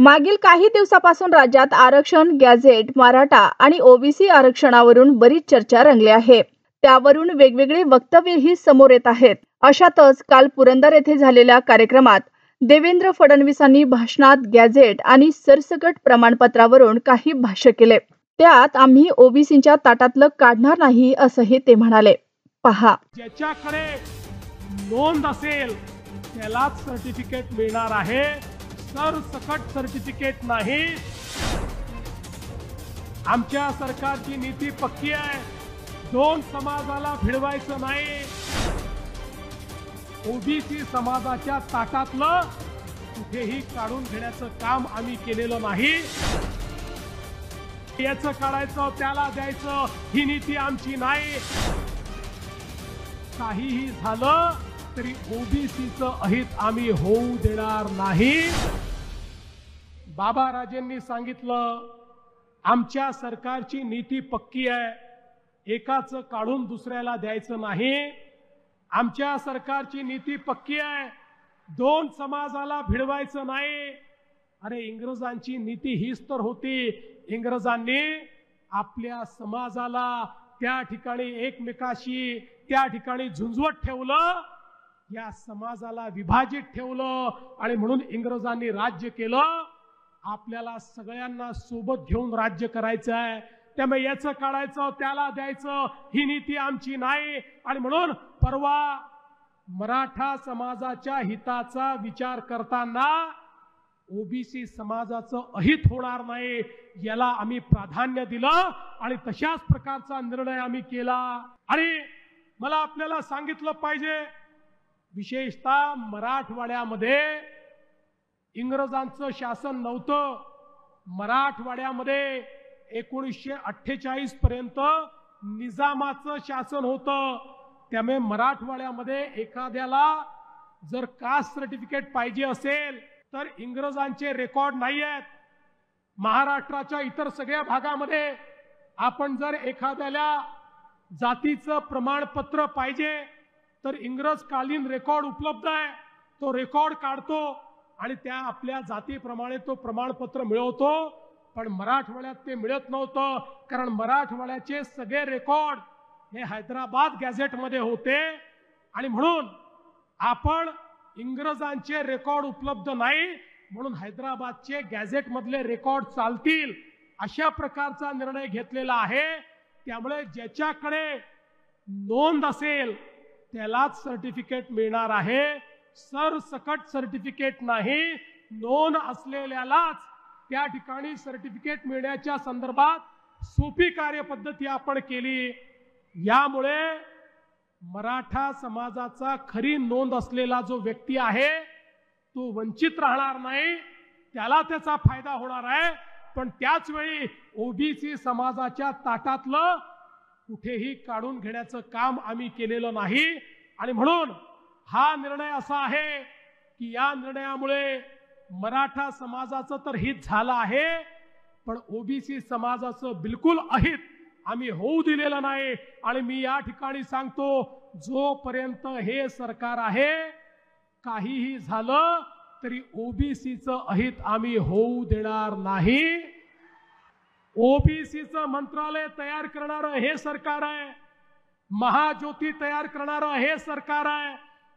मागील काही दिवसापासून राज्यात आरक्षण, गॅझेट, मराठा आणि ओबीसी आरक्षणावरून बरीच चर्चा रंगली आहे. त्यावरून वेगवेगळी वक्तव्येही समोर येत आहेत. अशातच काल पुरंदर येथे झालेल्या कार्यक्रमात देवेंद्र फडणवीसांनी भाषणात गॅझेट आणि सरसकट प्रमाणपत्रावरून काही भाष्य केले. त्यात आम्ही ओबीसींच्या ताटातलं काढणार नाही असंही ते म्हणाले. पहा. ज्याच्याकडे नोंद असेल त्यालाच सर्टिफिकेट मिळणार आहे, सरसकट सर्टिफिकेट नाही. आमच्या सरकारची नीती पक्की आहे. दोन समाजाला भिडवायचं नाही. ओबीसी समाजाच्या ताटातलं कुठेही काढून घेण्याचं काम आम्ही केलेलं नाही. याचं काढायचं त्याला द्यायचं ही नीती आमची नाही. काहीही झालं तरी ओबीसीचं अहित आम्ही होऊ देणार नाही. बाबा राजेंनी सांगितलं, आमच्या सरकारची नीती पक्की आहे. एकाचं काढून दुसऱ्याला द्यायचं नाही. आमच्या सरकारची नीती पक्की आहे. दोन समाजाला भिडवायचं नाही. अरे इंग्रजांची नीती हीच तर होती. इंग्रजांनी आपल्या समाजाला त्या ठिकाणी एकमेकाशी त्या ठिकाणी झुंजवत ठेवलं, या समाजाला विभाजित ठेवलं आणि म्हणून इंग्रजांनी राज्य केलं. आपल्याला सगळ्यांना सोबत घेऊन राज्य करायचं आहे. त्यामुळे याचं काढायचं त्याला द्यायचं ही नीती आमची नाही. आणि म्हणून परवा मराठा समाजाच्या हिताचा विचार करताना ओबीसी समाजाचं अहित होणार नाही याला आम्ही प्राधान्य दिलं आणि तशाच प्रकारचा निर्णय आम्ही केला. आणि मला आपल्याला सांगितलं पाहिजे, विशेषतः मराठवाड्यामध्ये इंग्रजांचं शासन नव्हतं. मराठवाड्यामध्ये 1948 पर्यंत निजामाचं शासन होतं. त्यामुळे मराठवाड्यामध्ये एखाद्याला जर कास्ट सर्टिफिकेट पाहिजे असेल तर इंग्रजांचे रेकॉर्ड नाही आहेत. महाराष्ट्राच्या इतर सगळ्या भागामध्ये आपण जर एखाद्याला जातीचं प्रमाणपत्र पाहिजे तर इंग्रजकालीन रेकॉर्ड उपलब्ध आहे. तो रेकॉर्ड काढतो आणि त्या आपल्या जातीप्रमाणे तो प्रमाणपत्र मिळवतो. पण मराठवाड्यात ते मिळत नव्हतं, कारण मराठवाड्याचे सगळे रेकॉर्ड हे हैदराबाद गॅझेटमध्ये होते. आणि म्हणून आपण इंग्रजांचे रेकॉर्ड उपलब्ध नाही म्हणून हैदराबादचे गॅझेटमधले रेकॉर्ड चालतील अशा प्रकारचा निर्णय घेतलेला आहे. त्यामुळे ज्याच्याकडे नोंद असेल त्यालाच सर्टिफिकेट मिळणार आहे, सरसकट सर्टिफिकेट नाही. नोंद असलेल्यालाच त्या ठिकाणी सर्टिफिकेट मिळण्याच्या संदर्भात सोपी कार्यपद्धती आपण केली. यामुळे मराठा समाजाचा खरी नोंद असलेला जो व्यक्ती आहे तो वंचित राहणार नाही, त्याला त्याचा फायदा होणार आहे. पण त्याच वेळी ओबीसी समाजाच्या ताटातलं कुठेही काढून घेण्याचं काम आम्ही केलेलं नाही. आणि म्हणून हा निर्णय असा आहे की या निर्णयामुळे मराठा समाजाचं तर हित झालं आहे, पण ओबीसी समाजाचं बिलकुल अहित आम्ही होऊ दिलेलं नाही. आणि मी या ठिकाणी सांगतो, जोपर्यंत हे सरकार आहे काहीही झालं तरी ओबीसीचं अहित आम्ही होऊ देणार नाही. ओबीसीचं मंत्रालय तयार करणारं हे सरकार आहे. महाज्योती तयार करणारं हे सरकार आहे.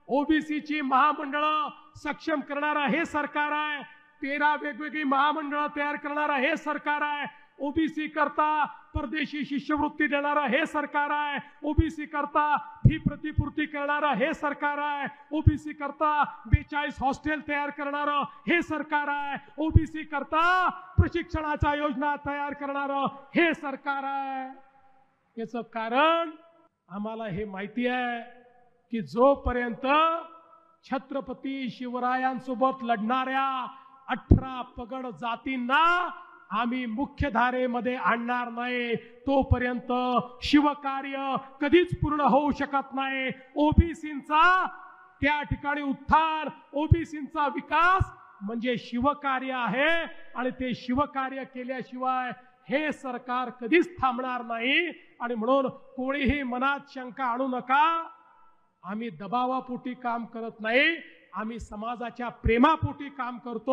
ओबीसीची महामंडळं सक्षम करणारं हे सरकार आहे. 13 वेगवेगळी महामंडळं तयार करणारं हे सरकार आहे. ओबीसी करता परदेशी शिष्यवृत्ती देणारं हे सरकार आहे. ओबीसी करता फी प्रतिपूर्ती करणारं हे सरकार आहे. ओबीसी करता 42 हॉस्टेल तयार करणारं हे सरकार आहे. ओबीसी करता प्रशिक्षणाच्या योजना तयार करणारं हे सरकार आहे. याचं कारण आम्हाला हे माहिती आहे की जोपर्यंत छत्रपती शिवरायांसोबत लढणाऱ्या 18 पगड जातींना आम्ही मुख्य धारेमध्ये आणणार नाही, तोपर्यंत शिवकार्य कधीच पूर्ण होऊ शकत नाही. ओबीसींचा त्या ठिकाणी उत्थान, ओबीसींचा विकास म्हणजे शिवकार्य आहे. आणि ते शिवकार्य केल्याशिवाय हे सरकार कधीच थांबणार नाही. आणि म्हणून कोणीही मनात शंका आणू नका. आम्ही दबावापोटी काम करत नाही, आम्ही समाजाच्या प्रेमापोटी काम करतो.